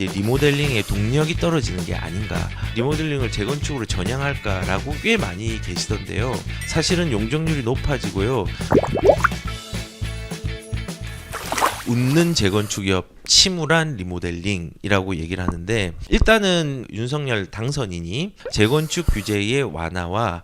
리모델링의 동력이 떨어지는 게 아닌가, 리모델링을 재건축으로 전향할까라고 꽤 많이 계시던데요. 사실은 용적률이 높아지고요. 웃는 재건축협 침울한 리모델링이라고 얘기를 하는데, 일단은 윤석열 당선인이 재건축 규제의 완화와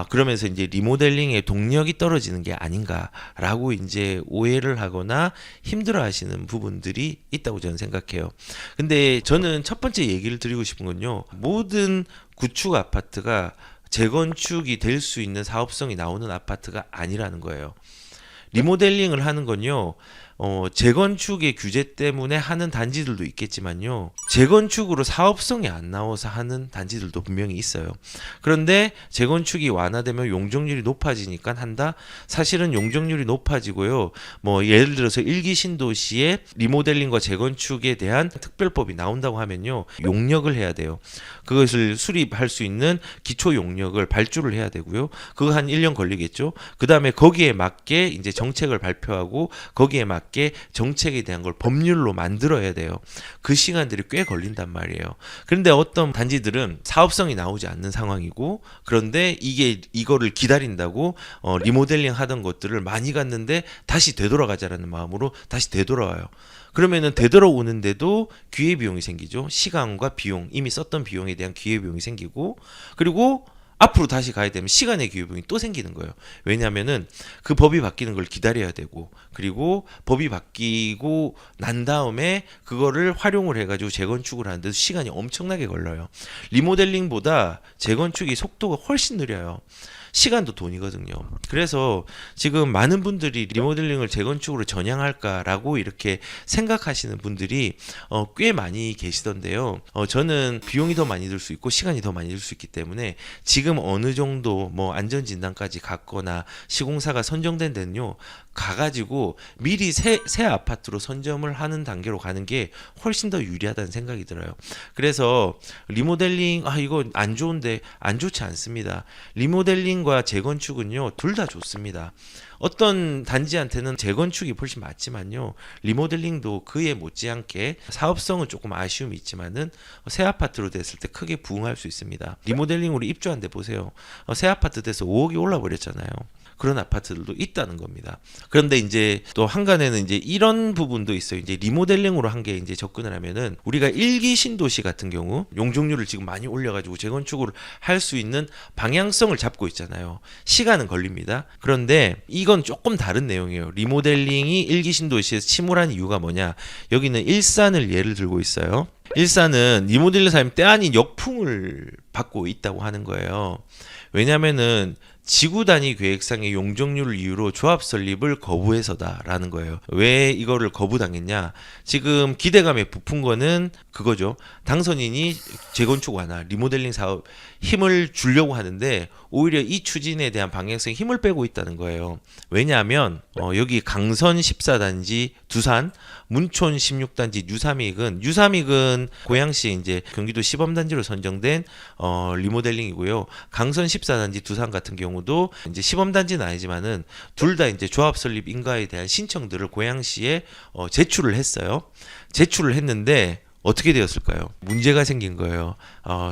그러면서 이제 리모델링의 동력이 떨어지는 게 아닌가라고 이제 오해를 하거나 힘들어하시는 부분들이 있다고 저는 생각해요. 근데 저는 첫 번째 얘기를 드리고 싶은 건요, 모든 구축 아파트가 재건축이 될 수 있는 사업성이 나오는 아파트가 아니라는 거예요. 리모델링을 하는 건요, 재건축의 규제 때문에 하는 단지들도 있겠지만요, 재건축으로 사업성이 안 나와서 하는 단지들도 분명히 있어요. 그런데 재건축이 완화되면 용적률이 높아지니까 한다? 사실은 용적률이 높아지고요, 뭐 예를 들어서 일기 신도시에 리모델링과 재건축에 대한 특별법이 나온다고 하면요, 용역을 해야 돼요. 그것을 수립할 수 있는 기초 용역을 발주를 해야 되고요. 그거 한 1년 걸리겠죠. 그 다음에 거기에 맞게 이제 정책을 발표하고 거기에 맞게 정책에 대한 걸 법률로 만들어야 돼요. 그 시간들이 꽤 걸린단 말이에요. 그런데 어떤 단지들은 사업성이 나오지 않는 상황이고, 그런데 이거를 기다린다고 리모델링 하던 것들을 많이 갔는데 다시 되돌아가자라는 마음으로 다시 되돌아와요. 그러면은 되돌아오는데도 기회비용이 생기죠. 시간과 비용, 이미 썼던 비용에 대한 기회비용이 생기고, 그리고 앞으로 다시 가야 되면 시간의 기회비용이 또 생기는 거예요. 왜냐하면은 그 법이 바뀌는 걸 기다려야 되고, 그리고 법이 바뀌고 난 다음에 그거를 활용을 해가지고 재건축을 하는데도 시간이 엄청나게 걸려요. 리모델링보다 재건축이 속도가 훨씬 느려요. 시간도 돈이거든요. 그래서 지금 많은 분들이 리모델링을 재건축으로 전향할까라고 이렇게 생각하시는 분들이 꽤 많이 계시던데요. 저는 비용이 더 많이 들 수 있고 시간이 더 많이 들 수 있기 때문에 지금 어느 정도 뭐 안전진단까지 갔거나 시공사가 선정된 데는요, 가가지고 미리 새 아파트로 선점을 하는 단계로 가는 게 훨씬 더 유리하다는 생각이 들어요. 그래서 리모델링 이거 안 좋은데, 안 좋지 않습니다. 리모델링과 재건축은요, 둘 다 좋습니다. 어떤 단지한테는 재건축이 훨씬 맞지만요, 리모델링도 그에 못지않게 사업성은 조금 아쉬움이 있지만은 새 아파트로 됐을 때 크게 부응할 수 있습니다. 리모델링으로 입주한 데 보세요. 새 아파트 돼서 5억이 올라버렸잖아요. 그런 아파트들도 있다는 겁니다. 그런데 이제 또 한간에는 이제 이런 부분도 있어요. 이제 리모델링으로 한 게 이제 접근을 하면은, 우리가 일기 신도시 같은 경우 용적률을 지금 많이 올려가지고 재건축을 할 수 있는 방향성을 잡고 있잖아요. 시간은 걸립니다. 그런데 이건 조금 다른 내용이에요. 리모델링이 일기 신도시에서 침울한 이유가 뭐냐? 여기는 일산을 예를 들고 있어요. 일산은 리모델링 사면 때 아닌 역풍을 받고 있다고 하는 거예요. 왜냐면은 지구 단위 계획상의 용적률을 이유로 조합 설립을 거부해서다라는 거예요. 왜 이거를 거부당했냐? 지금 기대감에 부푼 거는 그거죠. 당선인이 재건축 완화, 리모델링 사업 힘을 주려고 하는데 오히려 이 추진에 대한 방향성에 힘을 빼고 있다는 거예요. 왜냐하면 여기 강선 14단지, 두산, 문촌 16단지, 유삼익은 고양시 이제 경기도 시범단지로 선정된 리모델링이고요. 강선 14단지 두산 같은 경우도 이제 시범단지는 아니지만은 둘 다 이제 조합 설립 인가에 대한 신청들을 고양시에 제출을 했어요. 제출을 했는데 어떻게 되었을까요? 문제가 생긴 거예요.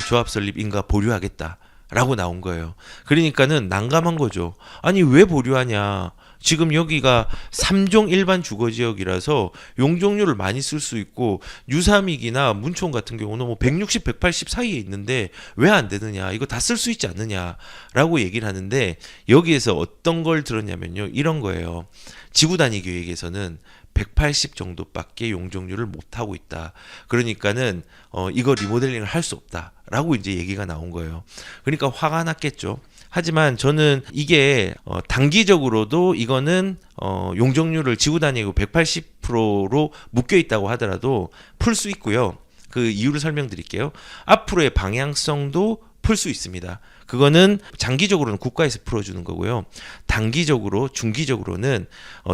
조합 설립 인가 보류하겠다 라고 나온 거예요. 그러니까는 난감한 거죠. 아니 왜 보류하냐? 지금 여기가 3종 일반 주거지역이라서 용적률을 많이 쓸 수 있고, 유삼익이나 문촌 같은 경우는 뭐 160, 180 사이에 있는데 왜 안 되느냐? 이거 다 쓸 수 있지 않느냐라고 얘기를 하는데, 여기에서 어떤 걸 들었냐면요, 이런 거예요. 지구 단위 계획에서는 180 정도밖에 용적률을 못 하고 있다. 그러니까는 이거 리모델링을 할 수 없다라고 이제 얘기가 나온 거예요. 그러니까 화가 났겠죠. 하지만 저는 이게 단기적으로도 이거는 용적률을 지구 단위고 180%로 묶여 있다고 하더라도 풀 수 있고요. 그 이유를 설명드릴게요. 앞으로의 방향성도 풀 수 있습니다. 그거는 장기적으로는 국가에서 풀어주는 거고요. 단기적으로, 중기적으로는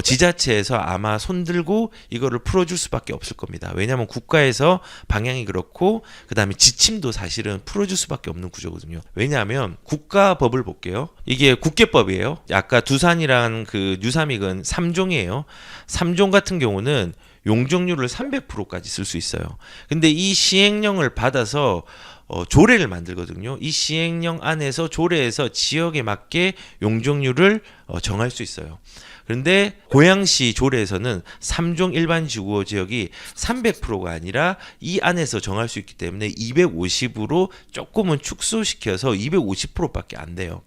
지자체에서 아마 손들고 이거를 풀어줄 수밖에 없을 겁니다. 왜냐하면 국가에서 방향이 그렇고, 그 다음에 지침도 사실은 풀어줄 수밖에 없는 구조거든요. 왜냐하면 국가법을 볼게요. 이게 국계법이에요. 아까 두산이랑 그 유삼익은 3종이에요. 3종 같은 경우는 용적률을 300%까지 쓸 수 있어요. 근데 이 시행령을 받아서 조례를 만들거든요. 이 시행령 안에서 조례에서 지역에 맞게 용적률을 정할 수 있어요. 그런데 고양시 조례에서는 3종 일반 지구 지역이 300%가 아니라 이 안에서 정할 수 있기 때문에 250으로 조금은 축소시켜서 250%밖에 안 돼요.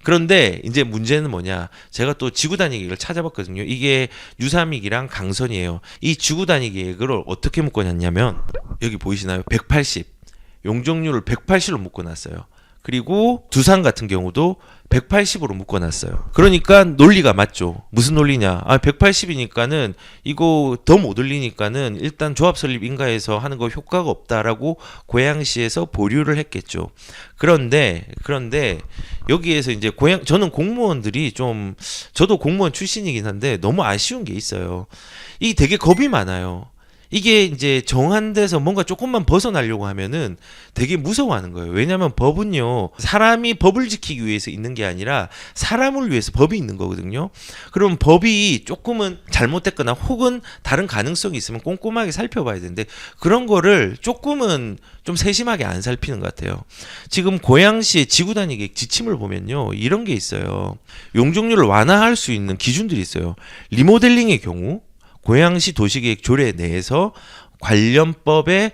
그런데 이제 문제는 뭐냐? 제가 또 지구 단위 계획을 찾아봤거든요. 이게 유삼익이랑 강선이에요. 이 지구 단위 계획을 어떻게 묶어놨냐면 여기 보이시나요? 180. 용적률을 180으로 묶어놨어요. 그리고 두산 같은 경우도 180으로 묶어놨어요. 그러니까 논리가 맞죠. 무슨 논리냐? 180이니까는 이거 더 못 올리니까는 일단 조합 설립 인가에서 하는 거 효과가 없다라고 고양시에서 보류를 했겠죠. 그런데 여기에서 이제 저는 공무원들이 좀, 저도 공무원 출신이긴 한데 너무 아쉬운 게 있어요. 이게 되게 겁이 많아요. 이게 이제 정한 데서 뭔가 조금만 벗어나려고 하면은 되게 무서워하는 거예요. 왜냐하면 법은요, 사람이 법을 지키기 위해서 있는 게 아니라 사람을 위해서 법이 있는 거거든요. 그럼 법이 조금은 잘못됐거나 혹은 다른 가능성이 있으면 꼼꼼하게 살펴봐야 되는데 그런 거를 조금은 좀 세심하게 안 살피는 것 같아요. 지금 고양시의 지구 단위 계획 지침을 보면요, 이런 게 있어요. 용적률을 완화할 수 있는 기준들이 있어요. 리모델링의 경우 고양시 도시계획 조례 내에서 관련법의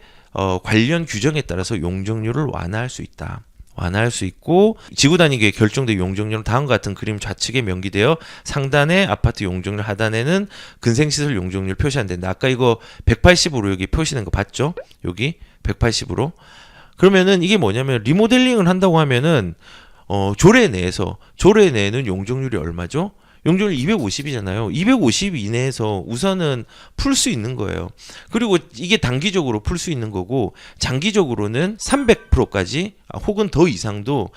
관련 규정에 따라서 용적률을 완화할 수 있다. 완화할 수 있고 지구 단위 계획 결정된 용적률은 다음과 같은 그림 좌측에 명기되어 상단에 아파트 용적률, 하단에는 근생시설 용적률 표시한 된다. 아까 이거 180으로 여기 표시된 거 봤죠? 여기 180으로. 그러면은 이게 뭐냐면 리모델링을 한다고 하면은 조례 내에는 용적률이 얼마죠? 용적률 250이잖아요. 250 이내에서 우선은 풀 수 있는 거예요. 그리고 이게 단기적으로 풀 수 있는 거고 장기적으로는 300%까지 혹은 더 이상도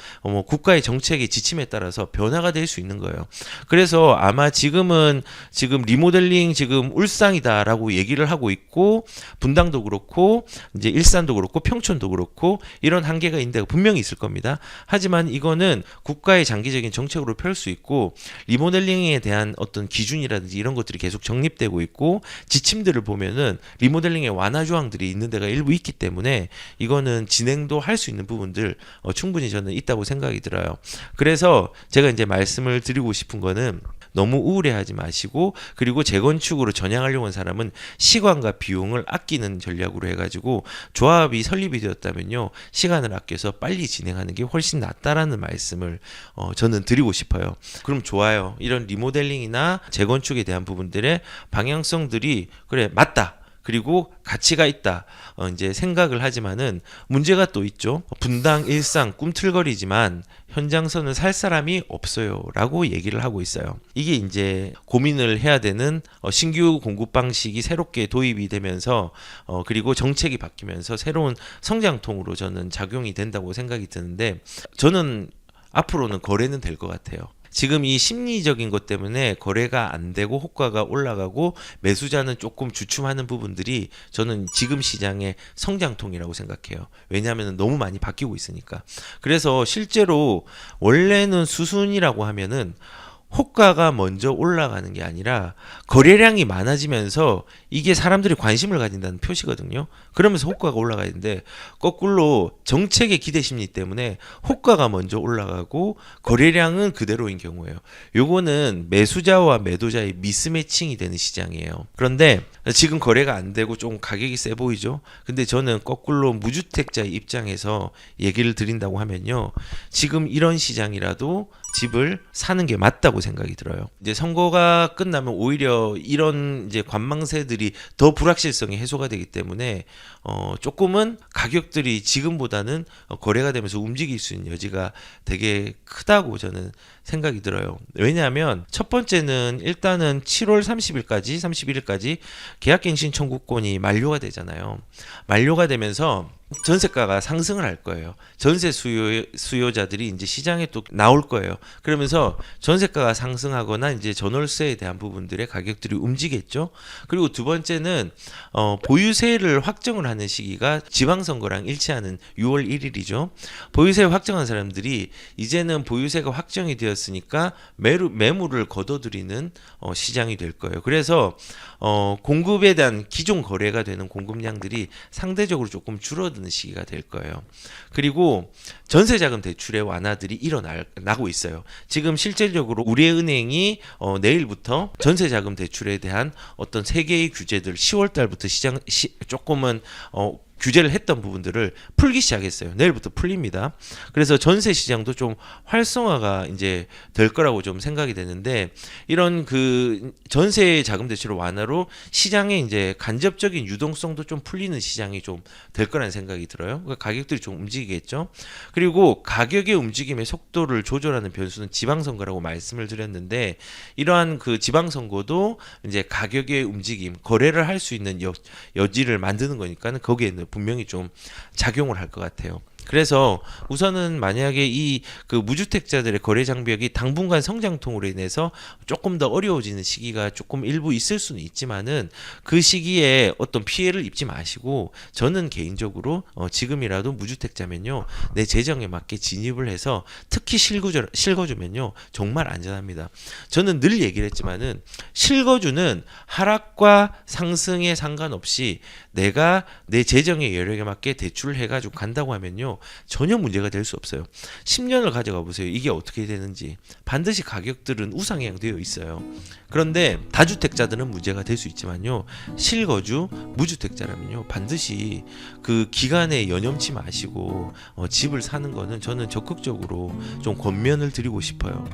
국가의 정책의 지침에 따라서 변화가 될 수 있는 거예요. 그래서 아마 지금 리모델링 지금 울상이다라고 얘기를 하고 있고 분당도 그렇고 이제 일산도 그렇고 평촌도 그렇고 이런 한계가 있는 데가 분명히 있을 겁니다. 하지만 이거는 국가의 장기적인 정책으로 펼 수 있고 리모델링에 대한 어떤 기준이라든지 이런 것들이 계속 정립되고 있고 지침들을 보면은 리모델링의 완화 조항들이 있는 데가 일부 있기 때문에 이거는 진행도 할 수 있는 부분들 충분히 저는 있다고 생각이 들어요. 그래서 제가 이제 말씀을 드리고 싶은 거는 너무 우울해하지 마시고 그리고 재건축으로 전향하려고 하는 사람은 시간과 비용을 아끼는 전략으로 해가지고 조합이 설립이 되었다면요 시간을 아껴서 빨리 진행하는 게 훨씬 낫다라는 말씀을 저는 드리고 싶어요. 그럼 좋아요. 이런 리모델링이나 재건축에 대한 부분들의 방향성들이 그래 맞다. 그리고 가치가 있다. 이제 생각을 하지만은 문제가 또 있죠. 분당 일상 꿈틀거리지만 현장선을 살 사람이 없어요라고 얘기를 하고 있어요. 이게 이제 고민을 해야 되는 신규 공급 방식이 새롭게 도입이 되면서 그리고 정책이 바뀌면서 새로운 성장통으로 저는 작용이 된다고 생각이 드는데 저는 앞으로는 거래는 될 것 같아요. 지금 이 심리적인 것 때문에 거래가 안 되고 호가가 올라가고 매수자는 조금 주춤하는 부분들이 저는 지금 시장의 성장통이라고 생각해요. 왜냐하면 너무 많이 바뀌고 있으니까. 그래서 실제로 원래는 수순이라고 하면은 호가가 먼저 올라가는 게 아니라 거래량이 많아지면서 이게 사람들이 관심을 가진다는 표시거든요. 그러면서 호가가 올라가야 되는데 거꾸로 정책의 기대 심리 때문에 호가가 먼저 올라가고 거래량은 그대로인 경우예요. 요거는 매수자와 매도자의 미스매칭이 되는 시장이에요. 그런데 지금 거래가 안 되고 좀 가격이 세 보이죠. 근데 저는 거꾸로 무주택자의 입장에서 얘기를 드린다고 하면요. 지금 이런 시장이라도 집을 사는 게 맞다고 생각이 들어요. 이제 선거가 끝나면 오히려 이런 이제 관망세들이 더 불확실성이 해소가 되기 때문에 조금은 가격들이 지금보다는 거래가 되면서 움직일 수 있는 여지가 되게 크다고 저는 생각이 들어요. 왜냐하면 첫 번째는 일단은 7월 31일까지 계약갱신 청구권이 만료가 되잖아요. 만료가 되면서 전세가가 상승을 할 거예요. 전세 수요자들이 이제 시장에 또 나올 거예요. 그러면서 전세가가 상승하거나 이제 전월세에 대한 부분들의 가격들이 움직이겠죠. 그리고 두 번째는 보유세를 확정을 하는 시기가 지방선거랑 일치하는 6월 1일이죠. 보유세 확정한 사람들이 이제는 보유세가 확정이 되었으니까 매물을 거둬들이는 시장이 될 거예요. 그래서 공급에 대한 기존 거래가 되는 공급량들이 상대적으로 조금 줄어드는 시기가 될 거예요. 그리고 전세자금 대출의 완화들이 일어나고 있어요. 지금 실질적으로 우리은행이 내일부터 전세자금 대출에 대한 어떤 세계의 규제들 10월 달부터 조금은 규제를 했던 부분들을 풀기 시작했어요. 내일부터 풀립니다. 그래서 전세 시장도 좀 활성화가 이제 될 거라고 좀 생각이 되는데 이런 그 전세 자금 대출 완화로 시장의 이제 간접적인 유동성도 좀 풀리는 시장이 좀 될 거라는 생각이 들어요. 그러니까 가격들이 좀 움직이겠죠. 그리고 가격의 움직임의 속도를 조절하는 변수는 지방선거라고 말씀을 드렸는데 이러한 그 지방선거도 이제 가격의 움직임, 거래를 할 수 있는 여지를 만드는 거니까는 거기에는 분명히 좀 작용을 할 것 같아요. 그래서 우선은 만약에 이 그 무주택자들의 거래 장벽이 당분간 성장통으로 인해서 조금 더 어려워지는 시기가 조금 일부 있을 수는 있지만은 그 시기에 어떤 피해를 입지 마시고 저는 개인적으로 지금이라도 무주택자면요 내 재정에 맞게 진입을 해서 특히 실거주면요 정말 안전합니다. 저는 늘 얘기를 했지만은 실거주는 하락과 상승에 상관없이 내가 내 재정의 여력에 맞게 대출을 해가지고 간다고 하면요 전혀 문제가 될 수 없어요. 10년을 가져가 보세요. 이게 어떻게 되는지. 반드시 가격들은 우상향되어 있어요. 그런데 다주택자들은 문제가 될 수 있지만요. 실거주, 무주택자라면요. 반드시 그 기간에 연연치 마시고 집을 사는 거는 저는 적극적으로 좀 권면을 드리고 싶어요.